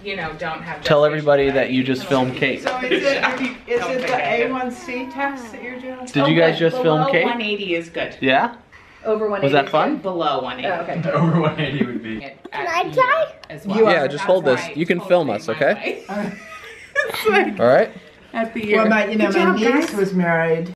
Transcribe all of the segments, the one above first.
you know, don't have. Tell everybody that you just filmed Kate. So is it the A1C test that you're doing? Did you guys just film Kate? 180 is good. Yeah? Over 180. Was that fun? Below 180. Oh, okay. Over 180 would be. Can I try? Yeah, just hold this. You can film us, okay? All right. At the Well, my niece was married.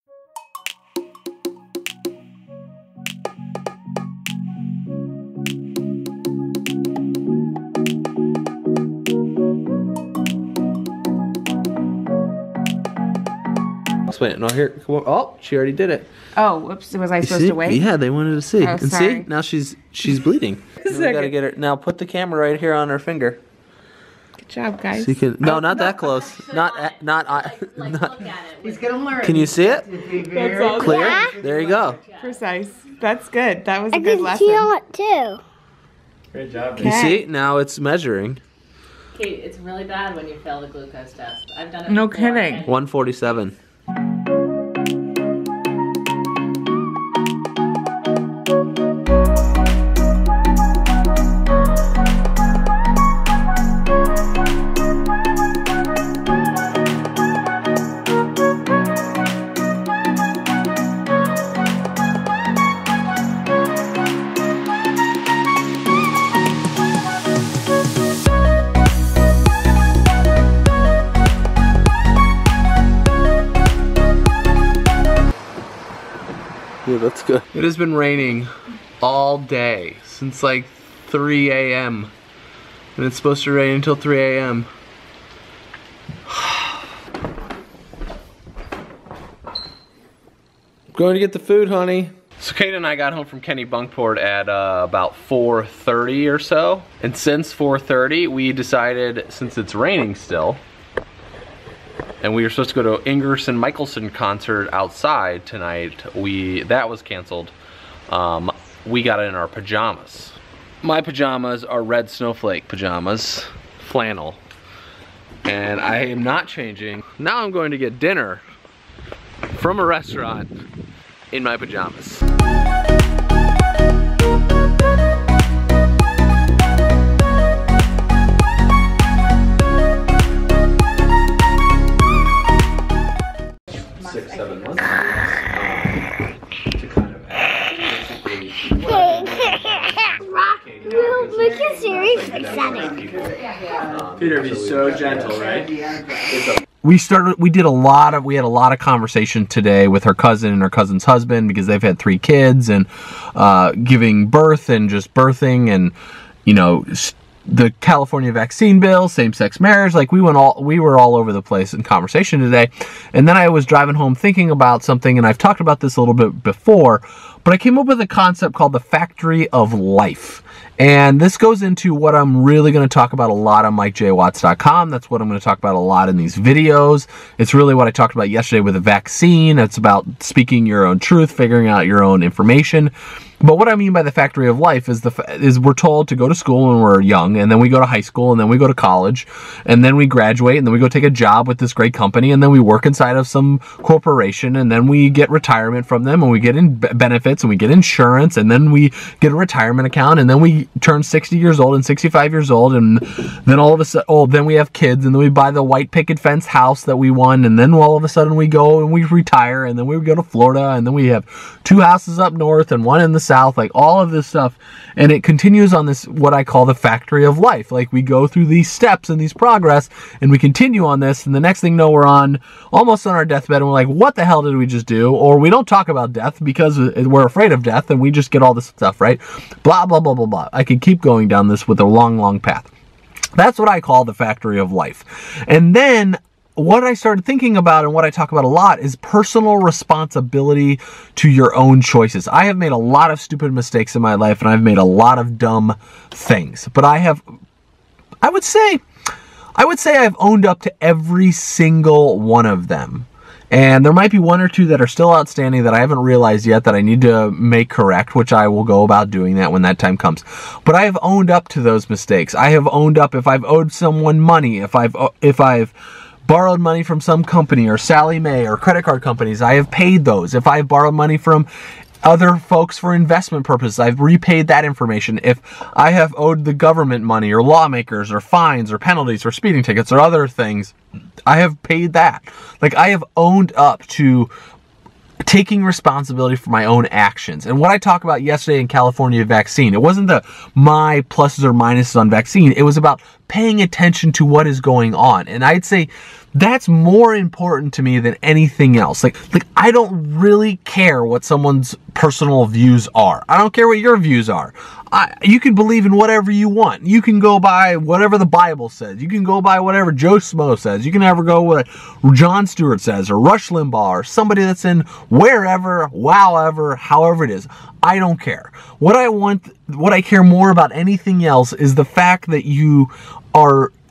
Wait, no, here. Come on. Oh, she already did it. Oh, whoops. Was I supposed to wait? Yeah, they wanted to see. Oh, and sorry. see, now she's bleeding. We gotta get her. Now put the camera right here on her finger. Good job, guys. So you can. No, not that close. Not. Look at it. He's gonna learn. Can you see it? That's all. Clear. Yeah. There you go. Precise. That's good. That was a I good can lesson. feel it too. Great job. You see? Now it's measuring. Kate, it's really bad when you fail the glucose test. I've done it No before, kidding. and 147. Yeah, that's good. It has been raining all day since like 3 a.m. and it's supposed to rain until 3 a.m. Going to get the food, honey. So Kate and I got home from Kenny Bunkport at about 4:30 or so, and since 4:30 we decided, since it's raining still, and we were supposed to go to Ingerson Michelson concert outside tonight. That was canceled. We got in our pajamas. My pajamas are red snowflake pajamas, flannel. And I am not changing. Now I'm going to get dinner from a restaurant in my pajamas. Make your series exciting. Peter, be so gentle, right? We had a lot of conversation today with her cousin and her cousin's husband, because they've had 3 kids and giving birth and just birthing, and you know, the California vaccine bill, same-sex marriage. Like we were all over the place in conversation today. And then I was driving home thinking about something, and I've talked about this a little bit before, but I came up with a concept called the factory of life. And this goes into what I'm really going to talk about a lot on MikeJWatts.com. That's what I'm going to talk about a lot in these videos. It's really what I talked about yesterday with the vaccine. It's about speaking your own truth, figuring out your own information. But what I mean by the factory of life is we're told to go to school when we're young, and then we go to high school, and then we go to college, and then we graduate, and then we go take a job with this great company, and then we work inside of some corporation, and then we get retirement from them, and we get in benefits, and we get insurance, and then we get a retirement account, and then we turn 60 years old and 65 years old, and then all of a sudden, then we have kids, and then we buy the white picket fence house that we won, and then all of a sudden we go and we retire, and then we go to Florida, and then we have 2 houses up north and 1 in the south, like all of this stuff. And it continues on this, what I call the factory of life. Like we go through these steps and these progress, and we continue on this, and the next thing you know, we're almost on our deathbed, and we're like, what the hell did we just do? Or we don't talk about death because we're afraid of death, and we just get all this stuff, right? Blah, blah, blah, blah, blah. I could keep going down this with a long, long path. That's what I call the factory of life. And then what I started thinking about, and what I talk about a lot, is personal responsibility to your own choices. I have made a lot of stupid mistakes in my life, and I've made a lot of dumb things. But I would say I've owned up to every single one of them. And there might be 1 or 2 that are still outstanding that I haven't realized yet that I need to make correct, which I will go about doing that when that time comes. But I have owned up to those mistakes. I have owned up if I've owed someone money, if I've borrowed money from some company or Sally Mae or credit card companies, I have paid those. If I've borrowed money from other folks for investment purposes. I've repaid that information. If I have owed the government money or lawmakers or fines or penalties or speeding tickets or other things, I have paid that. Like, I have owned up to taking responsibility for my own actions. And what I talked about yesterday in California vaccine, it wasn't my pluses or minuses on vaccine. It was about paying attention to what is going on. And I'd say that's more important to me than anything else. Like I don't really care what someone's personal views are. I don't care what your views are. You can believe in whatever you want. You can go by whatever the Bible says. You can go by whatever Joe Smo says. You can ever go with what Jon Stewart says or Rush Limbaugh or somebody that's in wherever, however it is. I don't care. What I care more about anything else is the fact that you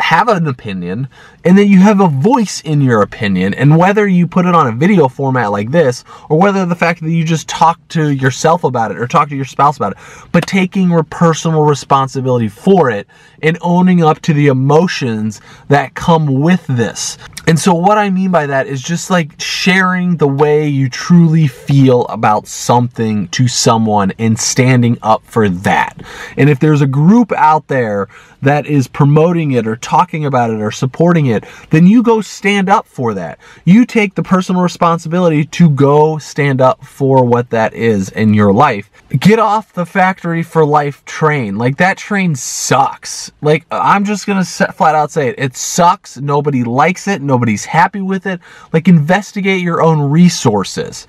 have an opinion and that you have a voice in your opinion, and whether you put it on a video format like this or whether the fact that you just talk to yourself about it or talk to your spouse about it, but taking personal responsibility for it and owning up to the emotions that come with this. And so what I mean by that is just like sharing the way you truly feel about something to someone and standing up for that. And if there's a group out there that is promoting it or talking about it or supporting it, then you go stand up for that. You take the personal responsibility to go stand up for what that is in your life. Get off the factory for life train. Like, that train sucks. Like, I'm just gonna flat out say it. It sucks. Nobody likes it. Nobody's happy with it. Like, investigate your own resources.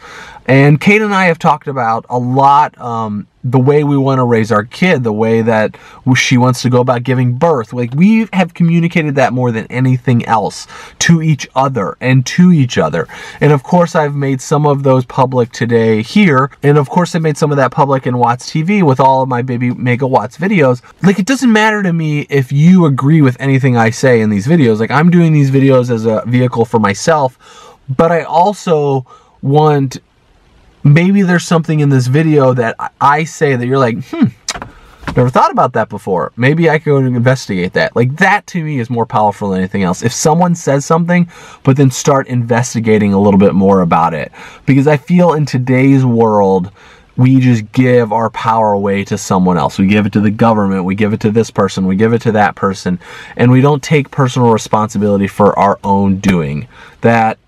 And Kate and I have talked about a lot the way we want to raise our kid, the way that she wants to go about giving birth. Like, we have communicated that more than anything else to each other and to each other. And of course, I've made some of those public today here. And of course, I made some of that public in WattsTV with all of my Baby Mega Watts videos. Like, it doesn't matter to me if you agree with anything I say in these videos. Like, I'm doing these videos as a vehicle for myself, but I also want, maybe there's something in this video that I say that you're like, never thought about that before. Maybe I could go and investigate that. Like, that to me is more powerful than anything else. If someone says something, but then start investigating a little bit more about it. Because I feel in today's world, we just give our power away to someone else. We give it to the government, we give it to this person, we give it to that person, and we don't take personal responsibility for our own doing. That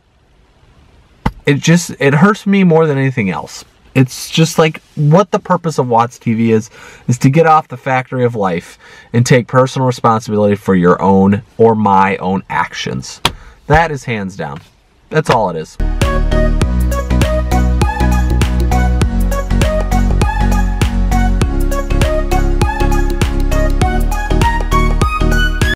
it hurts me more than anything else. It's just like what the purpose of WattsTV is to get off the factory of life and take personal responsibility for your own or my own actions. That is hands down. That's all it is.